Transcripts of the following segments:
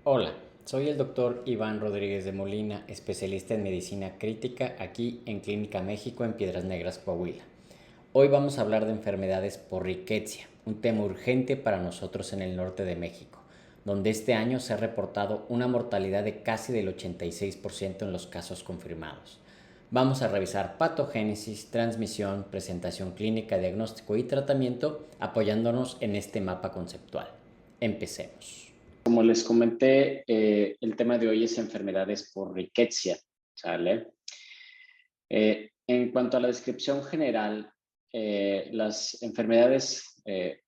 Hola, soy el doctor Iván Rodríguez de Molina, especialista en medicina crítica aquí en Clínica México en Piedras Negras, Coahuila. Hoy vamos a hablar de enfermedades por riqueza, un tema urgente para nosotros en el norte de México, donde este año se ha reportado una mortalidad de casi del 86% en los casos confirmados. Vamos a revisar patogénesis, transmisión, presentación clínica, diagnóstico y tratamiento apoyándonos en este mapa conceptual. Empecemos. Como les comenté, el tema de hoy es enfermedades por riqueza, ¿sale? En cuanto a la descripción general, las enfermedades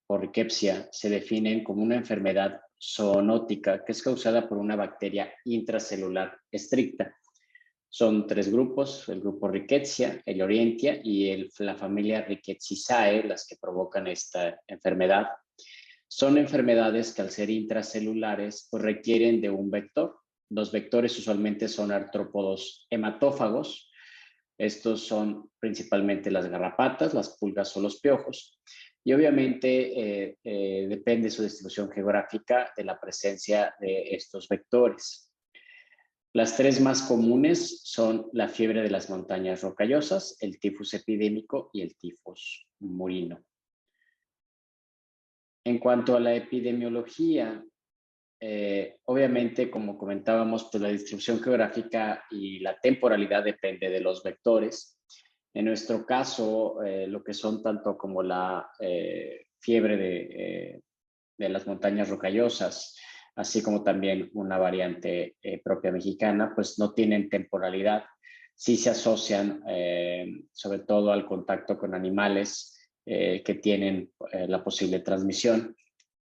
por riqueza se definen como una enfermedad zoonótica que es causada por una bacteria intracelular estricta. Son tres grupos: el grupo Rickettsia, el Orientia y la familia Rickettsiaceae, las que provocan esta enfermedad. Son enfermedades que al ser intracelulares pues requieren de un vector. Los vectores usualmente son artrópodos hematófagos. Estos son principalmente las garrapatas, las pulgas o los piojos. Y obviamente depende su distribución geográfica de la presencia de estos vectores. Las tres más comunes son la fiebre de las montañas rocallosas, el tifus epidémico y el tifus murino. En cuanto a la epidemiología, obviamente, como comentábamos, pues la distribución geográfica y la temporalidad depende de los vectores. En nuestro caso, lo que son tanto como la fiebre de las montañas rocallosas, así como también una variante propia mexicana, pues no tienen temporalidad. Sí se asocian sobre todo al contacto con animales que tienen la posible transmisión.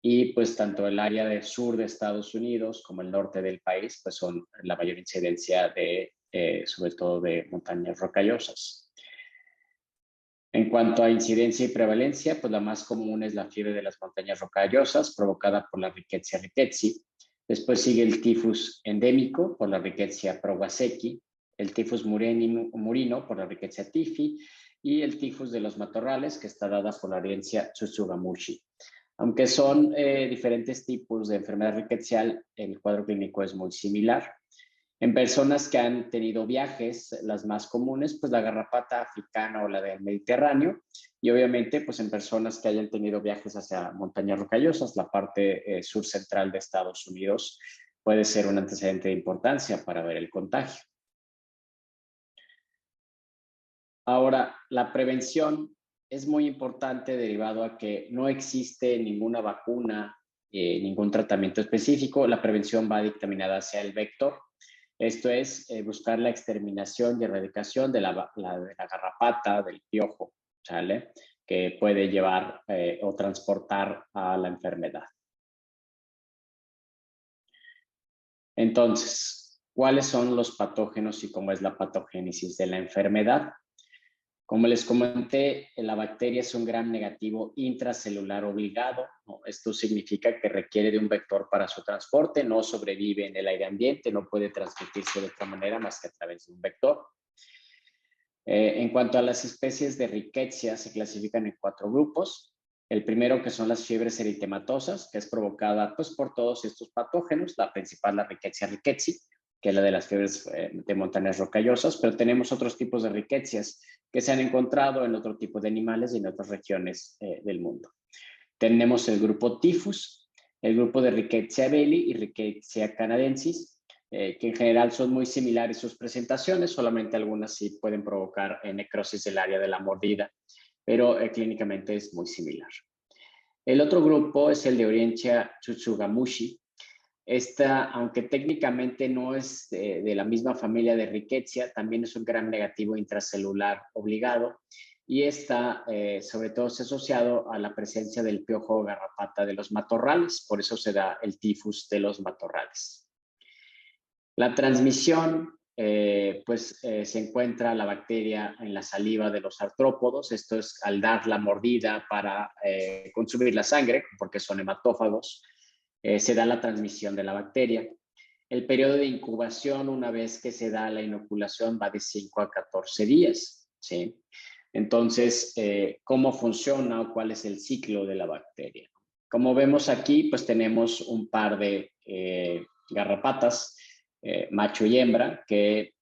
Y pues tanto el área del sur de Estados Unidos como el norte del país, pues son la mayor incidencia de, sobre todo de montañas rocallosas. En cuanto a incidencia y prevalencia, pues la más común es la fiebre de las montañas rocallosas provocada por la Rickettsia rickettsii. Después sigue el tifus endémico por la Rickettsia prowazekii, el tifus murino por la Rickettsia tiffi y el tifus de los matorrales, que está dada por la Rickettsia tsutsugamushi. Aunque son diferentes tipos de enfermedad rickettsial, el cuadro clínico es muy similar. En personas que han tenido viajes, las más comunes, pues la garrapata africana o la del Mediterráneo, y obviamente pues en personas que hayan tenido viajes hacia montañas rocallosas, la parte sur central de Estados Unidos puede ser un antecedente de importancia para ver el contagio. Ahora, la prevención es muy importante derivado a que no existe ninguna vacuna, ningún tratamiento específico. La prevención va dictaminada hacia el vector. Esto es buscar la exterminación y erradicación de la garrapata, del piojo, ¿sale? Que puede llevar o transportar a la enfermedad. Entonces, ¿cuáles son los patógenos y cómo es la patogénesis de la enfermedad? Como les comenté, la bacteria es un gram negativo intracelular obligado, ¿no? Esto significa que requiere de un vector para su transporte, no sobrevive en el aire ambiente, no puede transmitirse de otra manera más que a través de un vector. En cuanto a las especies de Rickettsia, se clasifican en 4 grupos. El primero, que son las fiebres eritematosas, que es provocada pues, por todos estos patógenos. La principal, la Rickettsia rickettsii, que es la de las fiebres de montañas rocallosas, pero tenemos otros tipos de rickettsias que se han encontrado en otro tipo de animales y en otras regiones del mundo. Tenemos el grupo tifus, el grupo de Rickettsia belli y Rickettsia canadensis, que en general son muy similares sus presentaciones, solamente algunas sí pueden provocar necrosis del área de la mordida, pero clínicamente es muy similar. El otro grupo es el de Orientia tsutsugamushi. Esta, aunque técnicamente no es de la misma familia de Rickettsia, también es un gram negativo intracelular obligado y esta sobre todo se ha asociado a la presencia del piojo garrapata de los matorrales, por eso se da el tifus de los matorrales. La transmisión, se encuentra la bacteria en la saliva de los artrópodos. Esto es al dar la mordida para consumir la sangre, porque son hematófagos. Se da la transmisión de la bacteria. El periodo de incubación, una vez que se da la inoculación, va de 5 a 14 días. ¿Sí? Entonces, ¿cómo funciona o cuál es el ciclo de la bacteria? Como vemos aquí, pues tenemos un par de garrapatas, macho y hembra, que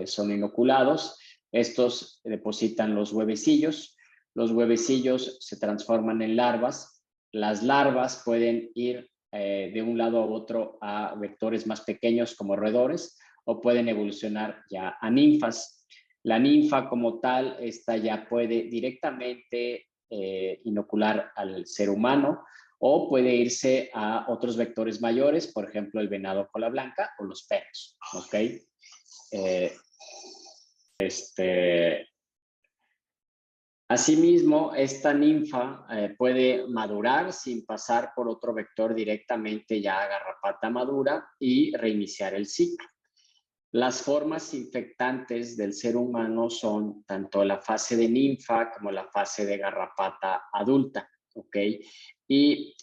son inoculados. Estos depositan los huevecillos se transforman en larvas. Las larvas pueden ir de un lado a otro a vectores más pequeños como roedores o pueden evolucionar ya a ninfas. La ninfa como tal, esta ya puede directamente inocular al ser humano o puede irse a otros vectores mayores, por ejemplo, el venado cola blanca o los perros, ¿ok? Asimismo, esta ninfa puede madurar sin pasar por otro vector directamente ya a garrapata madura y reiniciar el ciclo. Las formas infectantes del ser humano son tanto la fase de ninfa como la fase de garrapata adulta, ¿ok? Y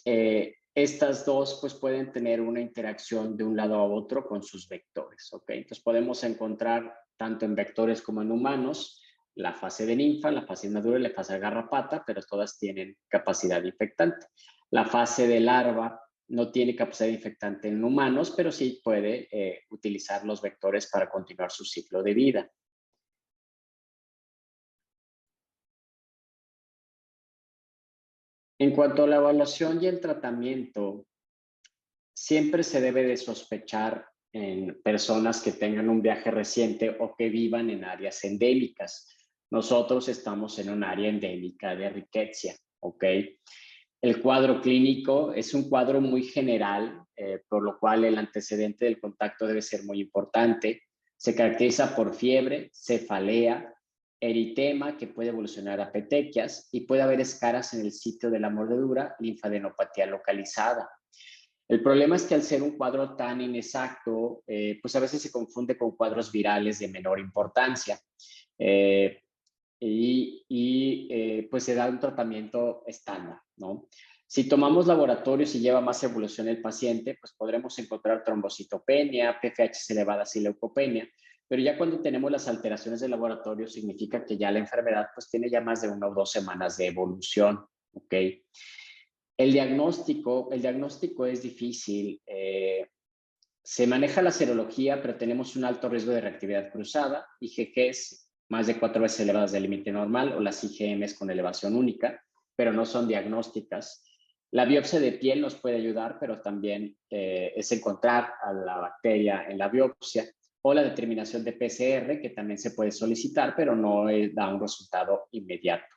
estas dos pues pueden tener una interacción de un lado a otro con sus vectores, ¿ok? Entonces podemos encontrar tanto en vectores como en humanos la fase de ninfa, la fase madura y la fase de garrapata, pero todas tienen capacidad infectante. La fase de larva no tiene capacidad infectante en humanos, pero sí puede utilizar los vectores para continuar su ciclo de vida. En cuanto a la evaluación y el tratamiento, siempre se debe de sospechar en personas que tengan un viaje reciente o que vivan en áreas endémicas. Nosotros estamos en un área endémica de Rickettsia, ¿ok? El cuadro clínico es un cuadro muy general, por lo cual el antecedente del contacto debe ser muy importante. Se caracteriza por fiebre, cefalea, eritema, que puede evolucionar a petequias, y puede haber escaras en el sitio de la mordedura, linfadenopatía localizada. El problema es que al ser un cuadro tan inexacto, pues a veces se confunde con cuadros virales de menor importancia. Pues se da un tratamiento estándar, ¿no? Si tomamos laboratorios y lleva más evolución el paciente, pues podremos encontrar trombocitopenia, PFH elevadas y leucopenia, pero ya cuando tenemos las alteraciones del laboratorio significa que ya la enfermedad pues tiene ya más de 1 o 2 semanas de evolución, ¿ok? El diagnóstico es difícil. Se maneja la serología, pero tenemos un alto riesgo de reactividad cruzada, IgGs más de 4 veces elevadas del límite normal o las IgMs con elevación única, pero no son diagnósticas. La biopsia de piel nos puede ayudar, pero también es encontrar a la bacteria en la biopsia o la determinación de PCR, que también se puede solicitar, pero no da un resultado inmediato.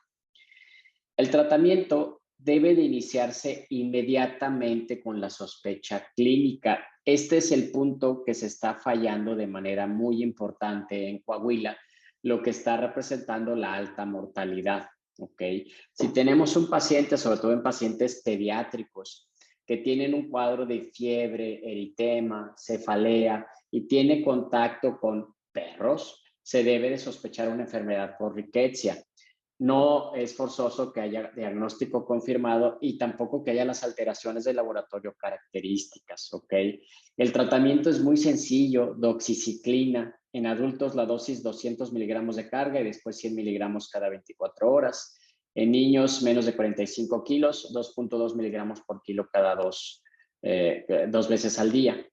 El tratamiento debe de iniciarse inmediatamente con la sospecha clínica. Este es el punto que se está fallando de manera muy importante en Coahuila, lo que está representando la alta mortalidad, ¿ok? Si tenemos un paciente, sobre todo en pacientes pediátricos, que tienen un cuadro de fiebre, eritema, cefalea y tiene contacto con perros, se debe de sospechar una enfermedad por Rickettsia. No es forzoso que haya diagnóstico confirmado y tampoco que haya las alteraciones del laboratorio características, ¿ok? El tratamiento es muy sencillo, doxiciclina. En adultos la dosis 200 miligramos de carga y después 100 miligramos cada 24 horas. En niños menos de 45 kilos, 2.2 miligramos por kilo cada 2 veces al día.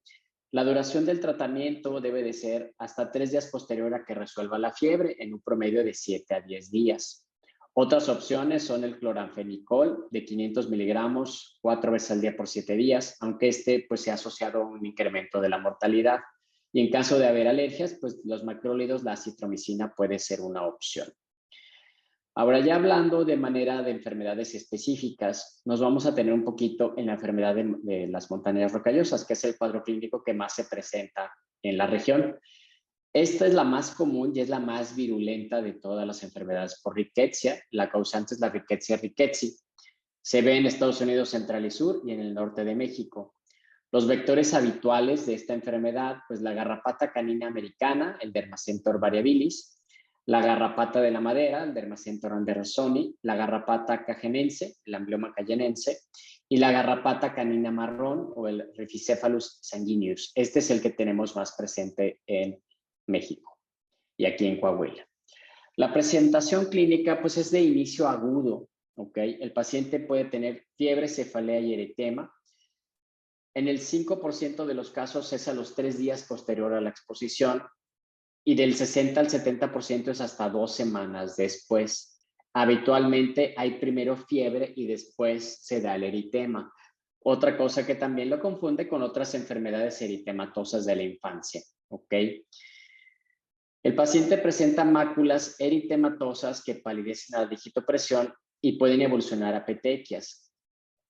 La duración del tratamiento debe de ser hasta 3 días posterior a que resuelva la fiebre, en un promedio de 7 a 10 días. Otras opciones son el cloranfenicol de 500 miligramos 4 veces al día por 7 días, aunque pues se ha asociado a un incremento de la mortalidad. Y en caso de haber alergias, pues los macrólidos, la acitromicina puede ser una opción. Ahora ya hablando de manera de enfermedades específicas, nos vamos a tener un poquito en la enfermedad de las montañas rocallosas, que es el cuadro clínico que más se presenta en la región. Esta es la más común y es la más virulenta de todas las enfermedades por Rickettsia. La causante es la Rickettsia rickettsii. Se ve en Estados Unidos central y sur y en el norte de México. Los vectores habituales de esta enfermedad, pues la garrapata canina americana, el Dermacentor variabilis, la garrapata de la madera, el Dermacentor andersoni, la garrapata cajenense, el Amblyomma cayenense, y la garrapata canina marrón o el Rhipicephalus sanguineus. Este es el que tenemos más presente en México y aquí en Coahuila. La presentación clínica pues es de inicio agudo, ¿ok? El paciente puede tener fiebre, cefalea y eritema. En el 5% de los casos es a los 3 días posterior a la exposición y del 60 al 70% es hasta 2 semanas después. Habitualmente hay primero fiebre y después se da el eritema. Otra cosa que también lo confunde con otras enfermedades eritematosas de la infancia, ¿ok? El paciente presenta máculas eritematosas que palidecen a la digitopresión y pueden evolucionar a petequias.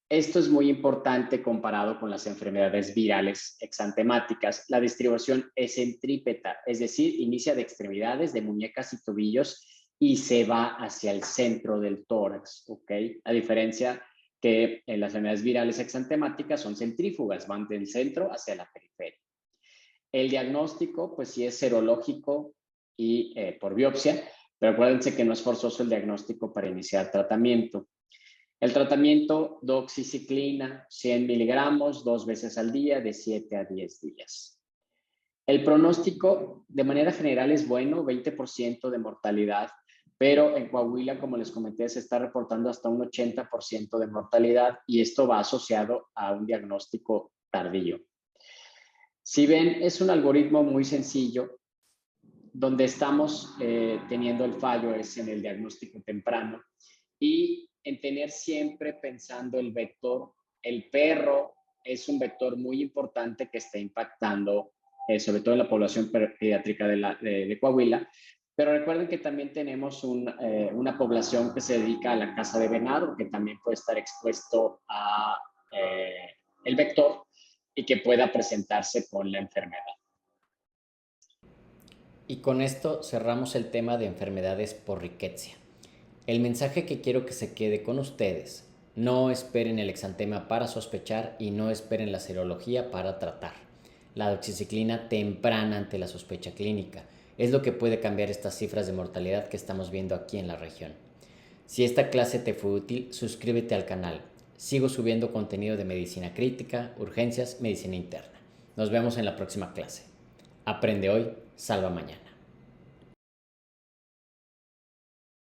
Esto es muy importante comparado con las enfermedades virales exantemáticas. La distribución es centrípeta, es decir, inicia de extremidades, de muñecas y tobillos y se va hacia el centro del tórax, ¿ok? A diferencia que en las enfermedades virales exantemáticas son centrífugas, van del centro hacia la periferia. El diagnóstico, pues sí es serológico y por biopsia, pero acuérdense que no es forzoso el diagnóstico para iniciar tratamiento. El tratamiento, doxiciclina, 100 miligramos, 2 veces al día, de 7 a 10 días. El pronóstico, de manera general, es bueno, 20% de mortalidad, pero en Coahuila, como les comenté, se está reportando hasta un 80% de mortalidad y esto va asociado a un diagnóstico tardío. Si ven, es un algoritmo muy sencillo. Donde estamos teniendo el fallo es en el diagnóstico temprano y en tener siempre pensando el vector. El perro es un vector muy importante que está impactando, sobre todo en la población pediátrica de Coahuila. Pero recuerden que también tenemos una población que se dedica a la caza de venado, que también puede estar expuesto a el vector y que pueda presentarse con la enfermedad. Y con esto cerramos el tema de enfermedades por riqueza. El mensaje que quiero que se quede con ustedes: no esperen el exantema para sospechar y no esperen la serología para tratar. La doxiciclina temprana ante la sospecha clínica es lo que puede cambiar estas cifras de mortalidad que estamos viendo aquí en la región. Si esta clase te fue útil, suscríbete al canal. Sigo subiendo contenido de medicina crítica, urgencias, medicina interna. Nos vemos en la próxima clase. Aprende hoy, salva mañana.